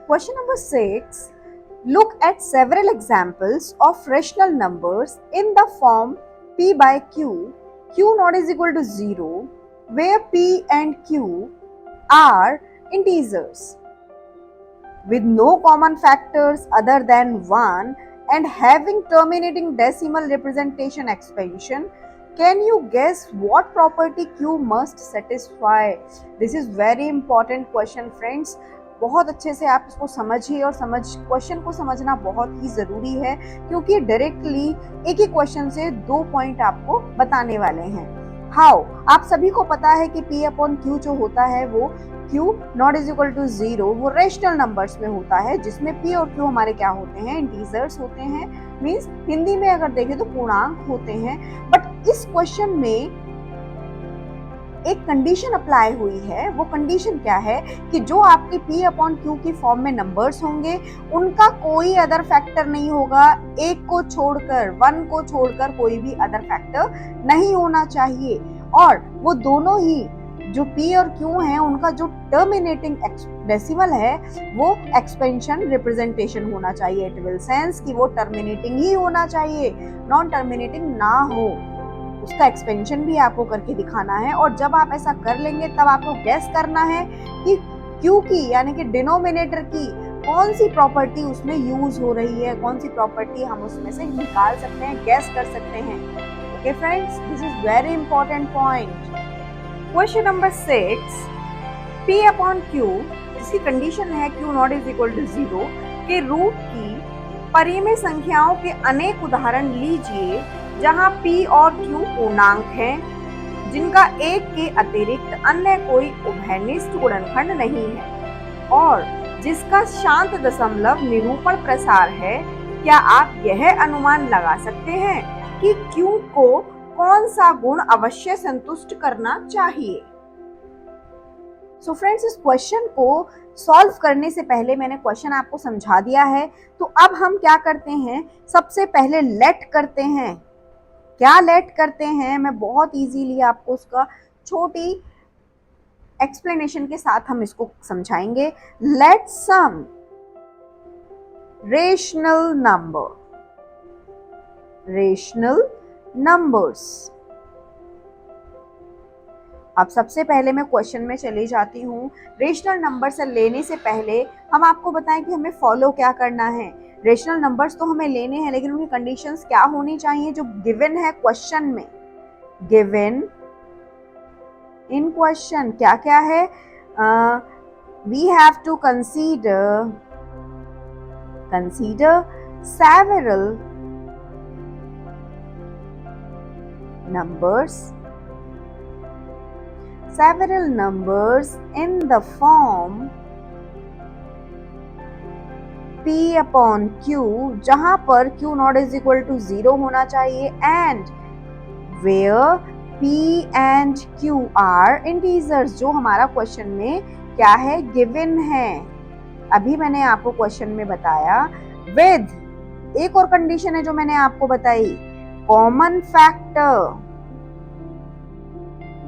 Question number 6. Look at several examples of rational numbers in the form p by q, q not is equal to 0, where p and q are integers with no common factors other than 1 and having terminating decimal representation expansion. Can you guess what property q must satisfy? This is very important question friends. बहुत अच्छे से आप इसको समझिए और question को समझना बहुत ही ज़रूरी है, क्योंकि डायरेक्टली एक ही क्वेश्चन से 2 पॉइंट आपको बताने वाले हैं। हाउ, आप सभी को पता है कि P अपॉन Q जो होता है वो Q not is equal to 0 वो रेशनल नंबर्स में होता है, जिसमें P और Q हमारे क्या होते हैं, इंटीजर्स होते हैं, मींस हिंदी में अगर देखें तो पूर्णांक होते हैं। बट इस क्वेश्चन में एक कंडीशन अप्लाई हुई है। वो कंडीशन क्या है कि जो आपके P अपॉन Q की फॉर्म में नंबर्स होंगे उनका कोई अदर फैक्टर नहीं होगा, एक को छोड़कर, 1 को छोड़कर कोई भी अदर फैक्टर नहीं होना चाहिए, और वो दोनों ही जो P और Q हैं उनका जो टर्मिनेटिंग डेसिमल है वो एक्सपेंशन रिप्रेजेंटेशन होना चाहिए। इट विल सेंस कि वो टर्मिनेटिंग ही होना चाहिए, नॉन टर्मिनेटिंग ना हो। उसका एक्सपेंशन भी आपको करके दिखाना है, और जब आप ऐसा कर लेंगे तब आपको गैस करना है कि Q की यानी कि डिनोमिनेटर की कौन सी प्रॉपर्टी उसमें यूज हो रही है, कौन सी प्रॉपर्टी हम उसमें से निकाल सकते हैं, गैस कर सकते हैं। Okay friends, this is very important point. Question number 6, P upon Q जिसकी कंडीशन है Q not is equal to 0 के रूट की परिमेय संख्याओं के अनेक उदाहरण लीजिए जहां P और Q पूर्णांक हैं जिनका एक के अतिरिक्त अन्य कोई उभयनिष्ठ गुणनखंड नहीं है और जिसका शांत दशमलव निरूपण प्रसार है। क्या आप यह अनुमान लगा सकते हैं कि Q को कौन सा गुण अवश्य संतुष्ट करना चाहिए? सो फ्रेंड्स, इस क्वेश्चन को सॉल्व करने से पहले मैंने क्वेश्चन आपको समझा दिया है, तो अब हम क्या करते हैं, सबसे पहले लेट करते हैं। क्या लेट करते हैं, मैं बहुत इजीली आपको उसका छोटी एक्सप्लेनेशन के साथ हम इसको समझाएंगे। Let some rational numbers. अब सबसे पहले मैं क्वेश्चन में चली जाती हूँ। रेशनल नंबर से लेने से पहले हम आपको बताएं कि हमें फॉलो क्या करना है। रेशनल नंबर्स तो हमें लेने हैं, लेकिन उनकी कंडीशंस क्या होनी चाहिए जो गिवन है क्वेश्चन में। गिवन इन क्वेश्चन क्या क्या है? We have to consider several numbers in the form P upon Q जहां पर Q not is equal to 0 होना चाहिए and where P and Q are integers, जो हमारा क्वेश्चन में क्या है, गिवन है। अभी मैंने आपको क्वेश्चन में बताया विद एक और कंडीशन है जो मैंने आपको बताई, कॉमन फैक्टर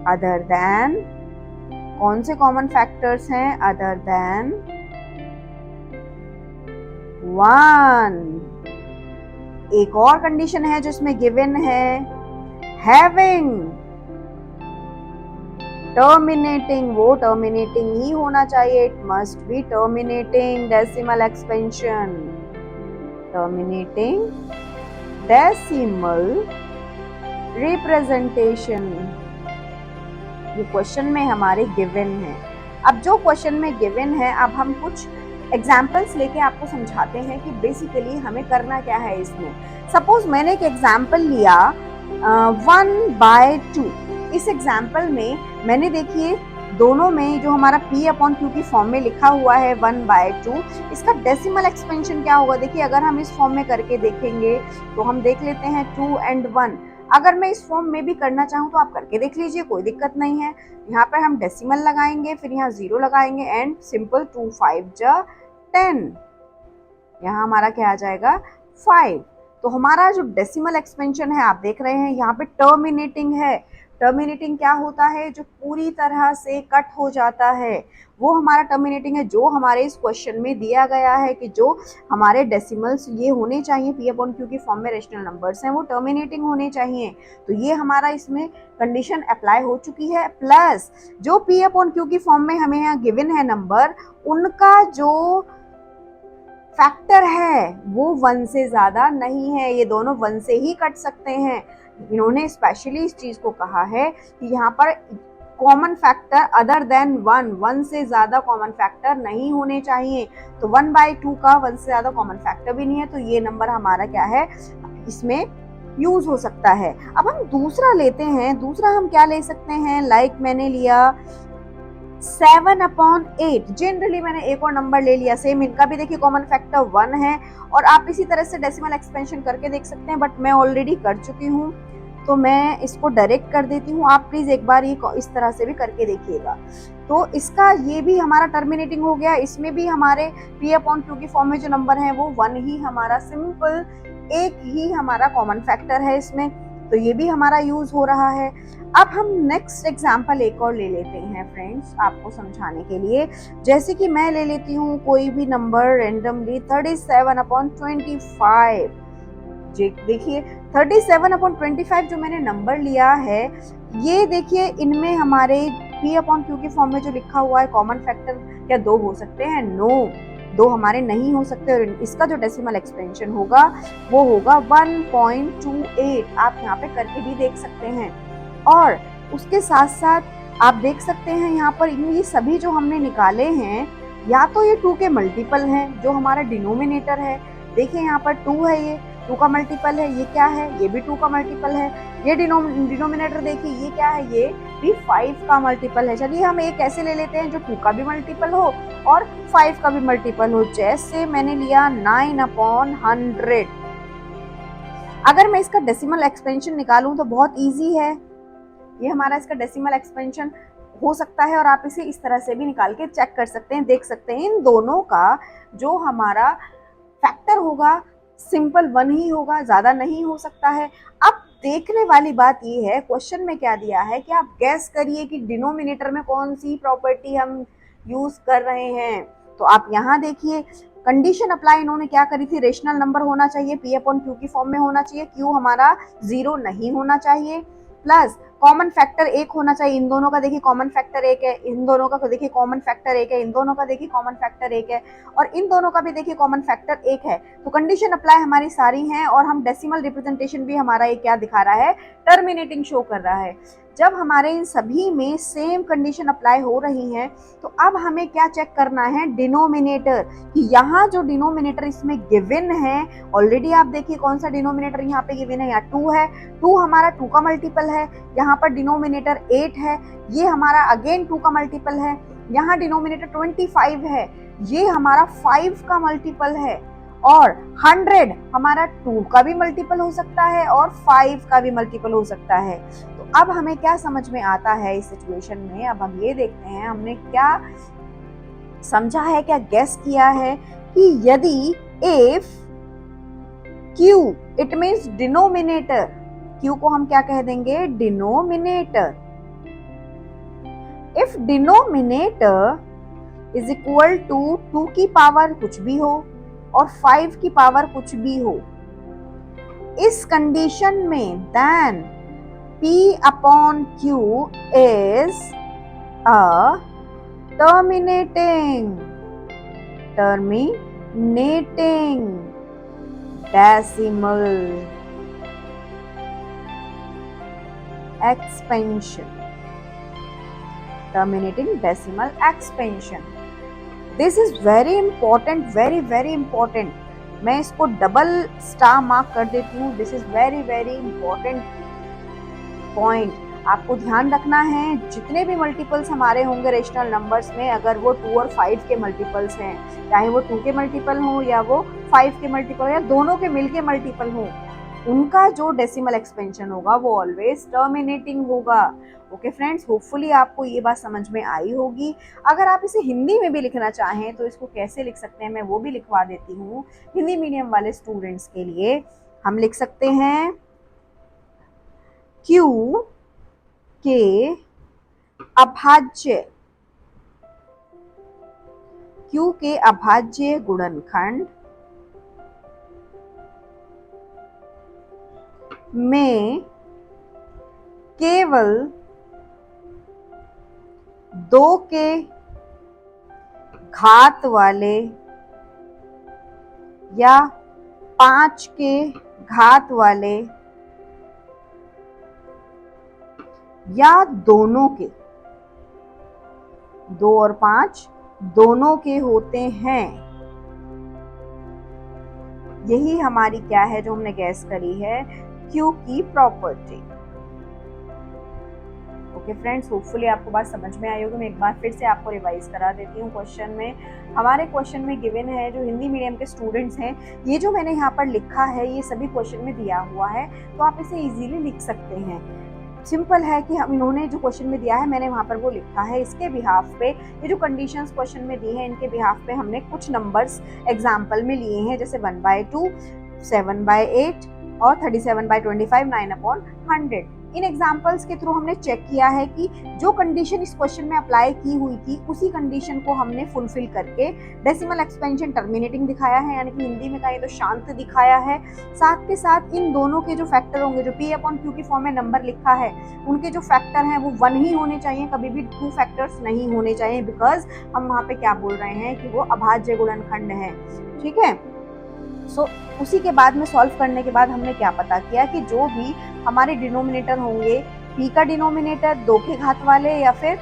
अदर देन, कौन से कॉमन फैक्टर्स हैं, अदर देन 1। एक और कंडीशन है जिसमें गिवन है हैविंग टर्मिनेटिंग, वो टर्मिनेटिंग ही होना चाहिए, it must be terminating decimal expansion, terminating decimal representation. ये क्वेश्चन में हमारे गिवन है। अब जो क्वेश्चन में गिवन है, अब हम कुछ एग्जाम्पल्स लेके आपको समझाते हैं कि बेसिकली हमें करना क्या है इसमें। सपोज मैंने एक एग्जाम्पल लिया 1/2। इस एग्जाम्पल में मैंने देखिए दोनों में जो हमारा P अपॉन Q की फॉर्म में लिखा हुआ है 1/2, इसका डेसिमल एक्सपेंशन क्या होगा? देखिए अगर हम इस फॉर्म में करके देखेंगे तो हम देख लेते हैं 2 and 1। अगर मैं इस फॉर्म में भी करना चाहूँ तो आप करके देख लीजिए, कोई दिक्कत नहीं है। यहाँ पर हम डेसिमल लगाएंगे, फिर यहाँ 0 लगाएंगे एंड सिंपल 2 5 जा 10, यहाँ हमारा क्या आ जाएगा 5। तो हमारा जो डेसिमल एक्सपेंशन है आप देख रहे हैं यहाँ पे टर्मिनेटिंग है, टर्मिनेटिंग क्या होता है? जो पूरी तरह से कट हो जाता है वो हमारा टर्मिनेटिंग है। जो हमारे इस क्वेश्चन में दिया गया है कि जो हमारे डेसिमल्स ये होने चाहिए पी अपॉन क्यू की फॉर्म में रेशनल नंबर्स हैं वो टर्मिनेटिंग होने चाहिए, तो ये हमारा इसमें कंडीशन अप्लाई हो चुकी है। प्लस जो पी अपॉन क्यू की फॉर्म में हमें यहाँ गिवन है नंबर, उनका जो फैक्टर है वो 1 से ज्यादा नहीं है, ये दोनों 1 से ही कट सकते हैं। इन्होंने स्पेशली इस चीज को कहा है कि यहाँ पर कॉमन फैक्टर अदर देन 1 से ज्यादा कॉमन फैक्टर नहीं होने चाहिए। तो 1/2 का 1 से ज्यादा कॉमन फैक्टर भी नहीं है, तो ये नंबर हमारा क्या है, इसमें यूज हो सकता है। अब हम दूसरा लेते हैं। दूसरा हम क्या ले सकते हैं? लाइक मैंने लिया 7/8। जनरली मैंने एक और नंबर ले लिया सेम, इनका भी देखिए कॉमन फैक्टर 1 है, और आप इसी तरह से डेसिमल एक्सपेंशन करके देख सकते हैं, बट मैं ऑलरेडी कर चुकी हूँ तो मैं इसको डायरेक्ट कर देती हूँ। आप प्लीज एक बार ये इस तरह से भी करके देखिएगा। तो इसका ये भी हमारा टर्मिनेटिंग हो गया। इसमें भी हमारे पी अपॉन क्यू की फॉर्म में जो नंबर है वो 1 ही हमारा, सिंपल एक ही हमारा कॉमन फैक्टर है इसमें, तो ये भी हमारा यूज हो रहा है। अब हम नेक्स्ट एग्जाम्पल एक और ले लेते हैं फ्रेंड्स आपको समझाने के लिए। जैसे कि मैं ले लेती हूँ कोई भी नंबर रेंडमली 37/25। देखिए 37/25 जो मैंने नंबर लिया है, ये देखिए इनमें हमारे पी अपॉन क्यू की फॉर्म में जो लिखा हुआ है कॉमन फैक्टर क्या 2 हो सकते हैं? नो, 2 हमारे नहीं हो सकते, और इसका जो डेसिमल एक्सपेंशन होगा वो होगा 1.28। आप यहाँ पे करके भी देख सकते हैं। और उसके साथ साथ आप देख सकते हैं यहाँ पर ये सभी जो हमने निकाले हैं, या तो ये 2 के मल्टीपल हैं जो हमारा डिनोमिनेटर है। देखिए यहाँ पर 2 है, ये 2 का मल्टीपल है। ये क्या है? ये भी 2 का मल्टीपल है। ये डिनोमिनेटर देखिए ये क्या है? ये भी 5 का मल्टीपल है। चलिए हम एक ऐसे ले लेते हैं जो 2 का भी मल्टीपल हो और 5 का भी मल्टीपल हो। जैसे मैंने लिया 9/100। अगर मैं इसका डेसिमल एक्सपेंशन निकालूं तो बहुत इजी है, ये हमारा इसका डेसिमल एक्सपेंशन हो सकता है, और आप इसे इस तरह से भी निकाल के चेक कर सकते हैं, देख सकते हैं। इन दोनों का जो हमारा फैक्टर होगा सिंपल 1 ही होगा, ज्यादा नहीं हो सकता है। अब देखने वाली बात ये है, क्वेश्चन में क्या दिया है कि आप गैस करिए कि डिनोमिनेटर में कौन सी प्रॉपर्टी हम यूज कर रहे हैं। तो आप यहाँ देखिए कंडीशन अप्लाई इन्होंने क्या करी थी, रेशनल नंबर होना चाहिए, पी अपॉन क्यू की फॉर्म में होना चाहिए, क्यू हमारा 0 नहीं होना चाहिए, प्लस कॉमन फैक्टर 1 होना चाहिए। इन दोनों का देखिए कॉमन फैक्टर 1 है, इन दोनों का देखिए कॉमन फैक्टर 1 है, इन दोनों का देखिए कॉमन फैक्टर 1 है, और इन दोनों का भी देखिए कॉमन फैक्टर 1 है। तो कंडीशन अप्लाई हमारी सारी हैं, और हम डेसिमल रिप्रेजेंटेशन भी हमारा ये क्या दिखा रहा है, टर्मिनेटिंग शो कर रहा है। जब हमारे इन सभी में सेम कंडीशन अप्लाई हो रही है, तो अब हमें क्या चेक करना है, डिनोमिनेटर, कि यहाँ जो डिनोमिनेटर इसमें गिवन है, ऑलरेडी आप देखिए कौन सा डिनोमिनेटर यहाँ पे गिवन है, यहाँ 2 है, 2 हमारा 2 का मल्टीपल है, यहाँ पर डिनोमिनेटर 8 है, ये हमारा अगेन 2 का मल्टीपल है, यहाँ डिनोमिनेटर 25 है, ये हमारा 5 का मल्टीपल है, और 100 हमारा 2 का भी मल्टीपल हो सकता है और 5 का भी मल्टीपल हो सकता है। तो अब हमें क्या समझ में आता है इस सिचुएशन में, अब हम ये देखते हैं हमने क्या समझा है, क्या गेस किया है कि यदि if Q it means denominator, Q को हम क्या कह देंगे, denominator, if denominator is equal to 2 की पावर कुछ भी हो और 5 की पावर कुछ भी हो, इस कंडीशन में then P upon Q is a terminating decimal expansion, terminating decimal expansion. This is very important, very important. मैं इसको डबल स्टार मार्क कर देती हूँ। This is very important point. आपको ध्यान रखना है, जितने भी मल्टीपल्स हमारे होंगे रेशनल नंबर्स में, अगर वो 2 और 5 के मल्टीपल्स हैं, चाहे वो 2 के मल्टीपल हो या वो 5 के मल्टीपल या दोनों के मिलके मल्टीपल हो, उनका जो डेसिमल एक्सपेंशन होगा वो ऑलवेज टर्मिनेटिंग होगा। ओके फ्रेंड्स, होपफुली आपको ये बात समझ में आई होगी। अगर आप इसे हिंदी में भी लिखना चाहें तो इसको कैसे लिख सकते हैं, मैं वो भी लिखवा देती हूँ हिंदी मीडियम वाले स्टूडेंट्स के लिए। हम लिख सकते हैं Q के अभाज्य Q के अभाज्य गुणनखंड में केवल 2 के घात वाले या 5 के घात वाले या दोनों के, 2 और 5 दोनों के होते हैं। यही हमारी क्या है जो हमने गैस करी है, Q की प्रॉपर्टी। ओके फ्रेंड्स, होपफुली आपको बात समझ में आई होगी। मैं एक बार फिर से आपको रिवाइज करा देती हूँ। क्वेश्चन में, हमारे क्वेश्चन में गिवन है, जो हिंदी मीडियम के स्टूडेंट्स हैं, ये जो मैंने यहाँ पर लिखा है ये सभी क्वेश्चन में दिया हुआ है, तो आप इसे इजीली लिख सकते हैं। सिंपल है कि हम, इन्होंने जो क्वेश्चन में दिया है मैंने वहाँ पर वो लिखा है। इसके बिहाफ पे ये जो कंडीशंस क्वेश्चन में दी है, इनके बिहाफ पे हमने कुछ नंबर्स एग्जाम्पल में लिए हैं, जैसे 1/2, 7/8 और 37/25, 9/100। इन एग्जाम्पल्स के थ्रू हमने चेक किया है कि जो कंडीशन इस क्वेश्चन में अप्लाई की हुई थी उसी कंडीशन को हमने फुलफिल करके डेसिमल एक्सपेंशन टर्मिनेटिंग दिखाया है, यानी कि हिंदी में कहें तो शांत दिखाया है। साथ के साथ इन दोनों के जो फैक्टर होंगे, जो P/Q की फॉर्म में नंबर लिखा है, उनके जो फैक्टर हैं वो 1 ही होने चाहिए, कभी भी 2 फैक्टर्स नहीं होने चाहिए, बिकॉज हम वहाँ पे क्या बोल रहे हैं कि वो अभाज्य गुणनखंड है। ठीक है, सो उसी के बाद में सॉल्व करने के बाद हमने क्या पता किया कि जो भी हमारे डिनोमिनेटर होंगे, P का डिनोमिनेटर 2 के घात वाले या फिर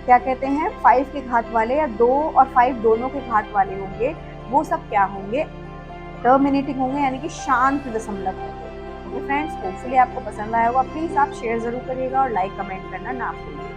क्या कहते हैं 5 के घात वाले, या 2 और 5 दोनों के घात वाले होंगे, वो सब क्या होंगे, टर्मिनेटिंग होंगे, यानी कि शांत दशमलव होंगे। ओके फ्रेंड्स, होपफुली आपको पसंद आया होगा। प्लीज आप शेयर जरूर करिएगा और लाइक कमेंट करना ना भूलिए।